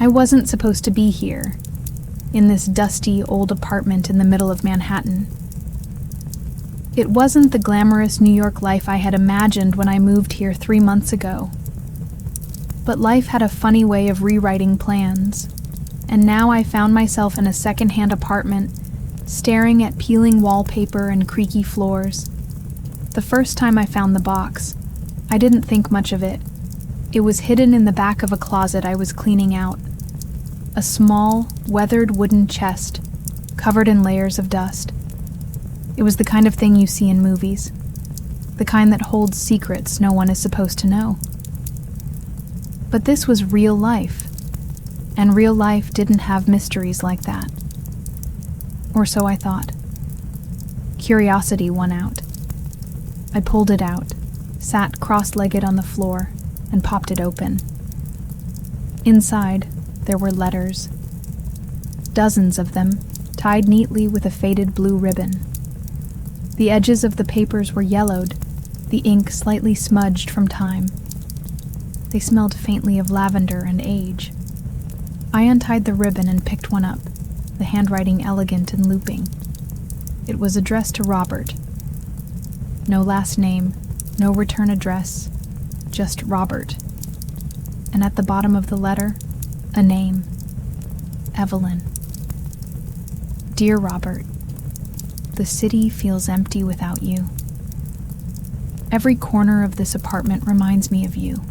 I wasn't supposed to be here, in this dusty old apartment in the middle of Manhattan. It wasn't the glamorous New York life I had imagined when I moved here 3 months ago. But life had a funny way of rewriting plans, and now I found myself in a secondhand apartment, staring at peeling wallpaper and creaky floors. The first time I found the box, I didn't think much of it. It was hidden in the back of a closet I was cleaning out. A small, weathered wooden chest, covered in layers of dust. It was the kind of thing you see in movies, the kind that holds secrets no one is supposed to know. But this was real life, and real life didn't have mysteries like that. Or so I thought. Curiosity won out. I pulled it out, sat cross-legged on the floor, and popped it open. Inside, there were letters. Dozens of them, tied neatly with a faded blue ribbon. The edges of the papers were yellowed, the ink slightly smudged from time. They smelled faintly of lavender and age. I untied the ribbon and picked one up, the handwriting elegant and looping. It was addressed to Robert. No last name, no return address, just Robert. And at the bottom of the letter, a name. Evelyn. Dear Robert, the city feels empty without you. Every corner of this apartment reminds me of you.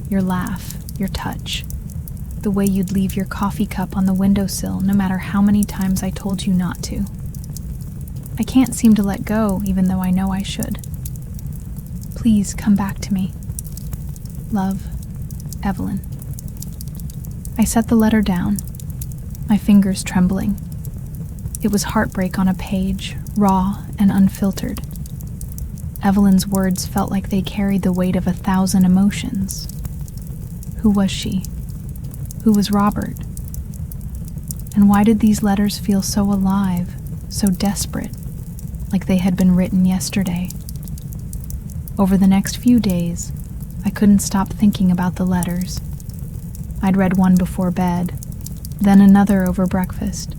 Your laugh, your touch, the way you'd leave your coffee cup on the windowsill no matter how many times I told you not to. I can't seem to let go, even though I know I should. Please come back to me. Love, Evelyn. I set the letter down, my fingers trembling. It was heartbreak on a page, raw and unfiltered. Evelyn's words felt like they carried the weight of 1,000 emotions. Who was she? Who was Robert? And why did these letters feel so alive, so desperate, like they had been written yesterday? Over the next few days, I couldn't stop thinking about the letters. I'd read one before bed, then another over breakfast.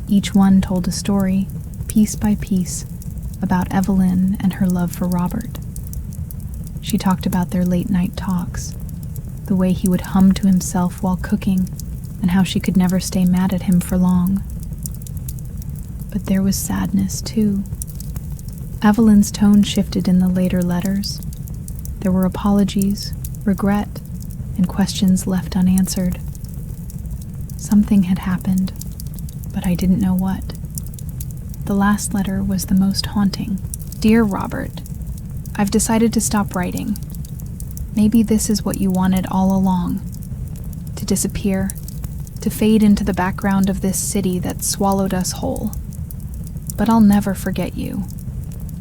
Each one told a story, piece by piece, about Evelyn and her love for Robert. She talked about their late-night talks, the way he would hum to himself while cooking, and how she could never stay mad at him for long. But there was sadness, too. Evelyn's tone shifted in the later letters. There were apologies, regret, and questions left unanswered. Something had happened, but I didn't know what. The last letter was the most haunting. Dear Robert, I've decided to stop writing. Maybe this is what you wanted all along. To disappear, to fade into the background of this city that swallowed us whole. But I'll never forget you.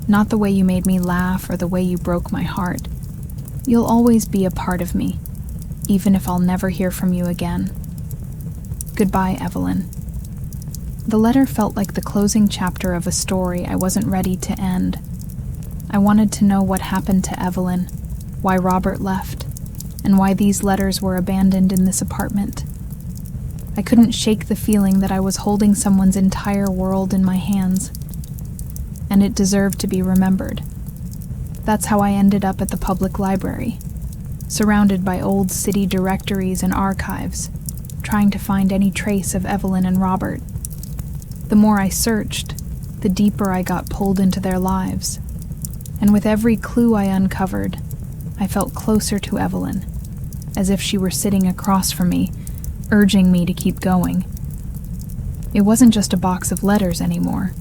Not the way you made me laugh or the way you broke my heart. You'll always be a part of me, even if I'll never hear from you again. Goodbye, Evelyn. The letter felt like the closing chapter of a story I wasn't ready to end. I wanted to know what happened to Evelyn, why Robert left, and why these letters were abandoned in this apartment. I couldn't shake the feeling that I was holding someone's entire world in my hands, and it deserved to be remembered. That's how I ended up at the public library, surrounded by old city directories and archives, trying to find any trace of Evelyn and Robert. The more I searched, the deeper I got pulled into their lives, and with every clue I uncovered, I felt closer to Evelyn, as if she were sitting across from me, urging me to keep going. It wasn't just a box of letters anymore.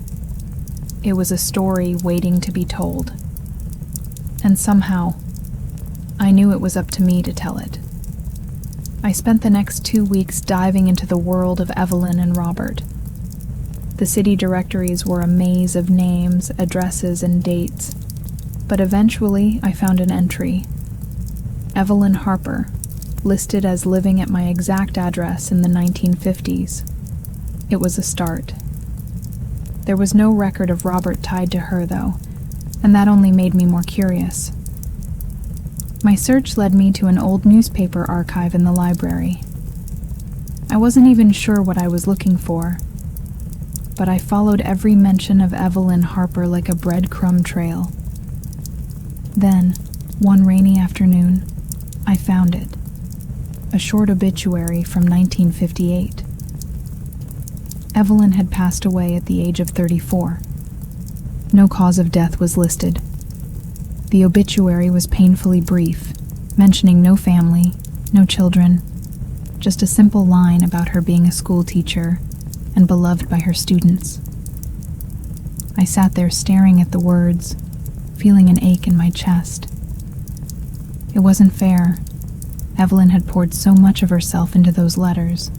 It was a story waiting to be told. And somehow, I knew it was up to me to tell it. I spent the next 2 weeks diving into the world of Evelyn and Robert. The city directories were a maze of names, addresses, and dates, but eventually I found an entry. Evelyn Harper, listed as living at my exact address in the 1950s. It was a start. There was no record of Robert tied to her, though, and that only made me more curious. My search led me to an old newspaper archive in the library. I wasn't even sure what I was looking for, but I followed every mention of Evelyn Harper like a breadcrumb trail. Then, one rainy afternoon, I found it. A short obituary from 1958. Evelyn had passed away at the age of 34. No cause of death was listed. The obituary was painfully brief, mentioning no family, no children, just a simple line about her being a school teacher and beloved by her students. I sat there staring at the words, feeling an ache in my chest. It wasn't fair. Evelyn had poured so much of herself into those letters,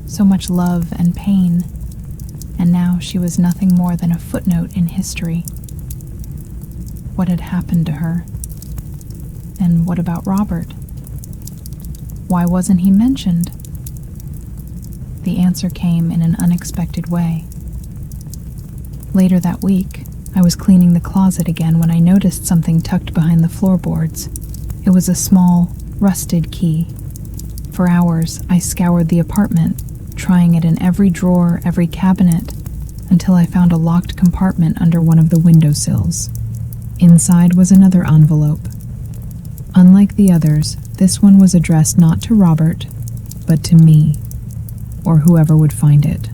so much love and pain, and now she was nothing more than a footnote in history. What had happened to her? And what about Robert? Why wasn't he mentioned? The answer came in an unexpected way. Later that week, I was cleaning the closet again when I noticed something tucked behind the floorboards. It was a small, rusted key. For hours, I scoured the apartment, trying it in every drawer, every cabinet, until I found a locked compartment under one of the windowsills. Inside was another envelope. Unlike the others, this one was addressed not to Robert, but to me, or whoever would find it.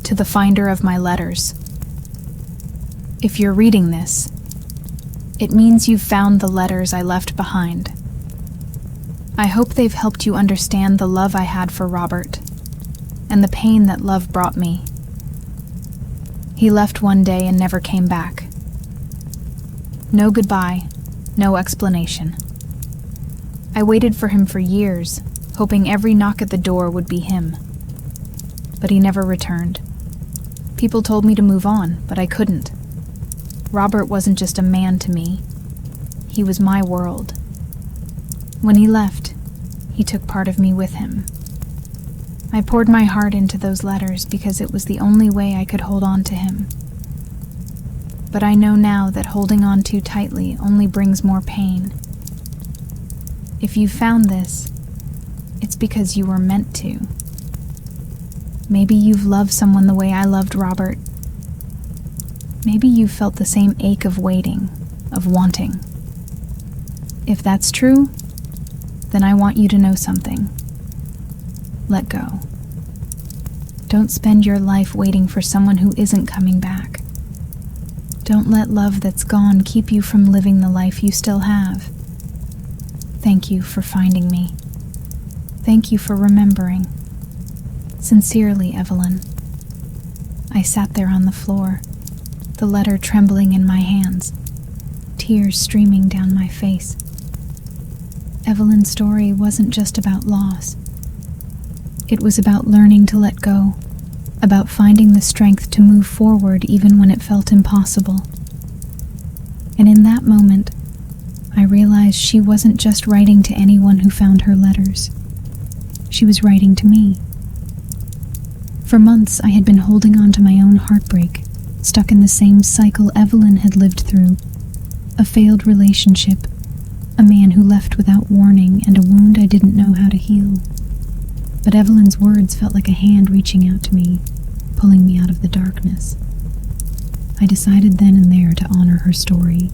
To the finder of my letters. If you're reading this, it means you've found the letters I left behind. I hope they've helped you understand the love I had for Robert, and the pain that love brought me. He left one day and never came back. No goodbye, no explanation. I waited for him for years, hoping every knock at the door would be him. But he never returned. People told me to move on, but I couldn't. Robert wasn't just a man to me. He was my world. When he left, he took part of me with him. I poured my heart into those letters because it was the only way I could hold on to him. But I know now that holding on too tightly only brings more pain. If you found this, it's because you were meant to. Maybe you've loved someone the way I loved Robert. Maybe you've felt the same ache of waiting, of wanting. If that's true, then I want you to know something. Let go. Don't spend your life waiting for someone who isn't coming back. Don't let love that's gone keep you from living the life you still have. Thank you for finding me. Thank you for remembering. Sincerely, Evelyn. I sat there on the floor, the letter trembling in my hands, tears streaming down my face. Evelyn's story wasn't just about loss. It was about learning to let go, about finding the strength to move forward even when it felt impossible. And in that moment, I realized she wasn't just writing to anyone who found her letters. She was writing to me. For months, I had been holding on to my own heartbreak, stuck in the same cycle Evelyn had lived through. A failed relationship, a man who left without warning, and a wound I didn't know how to heal. But Evelyn's words felt like a hand reaching out to me, pulling me out of the darkness. I decided then and there to honor her story.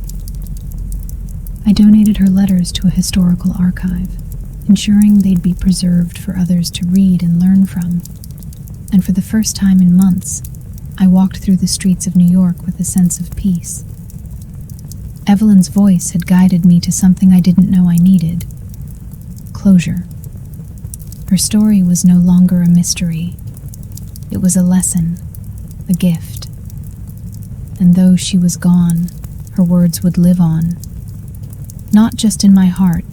I donated her letters to a historical archive, ensuring they'd be preserved for others to read and learn from. And for the first time in months, I walked through the streets of New York with a sense of peace. Evelyn's voice had guided me to something I didn't know I needed: closure. Her story was no longer a mystery. It was a lesson, a gift. And though she was gone, her words would live on, not just in my heart,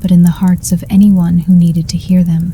but in the hearts of anyone who needed to hear them.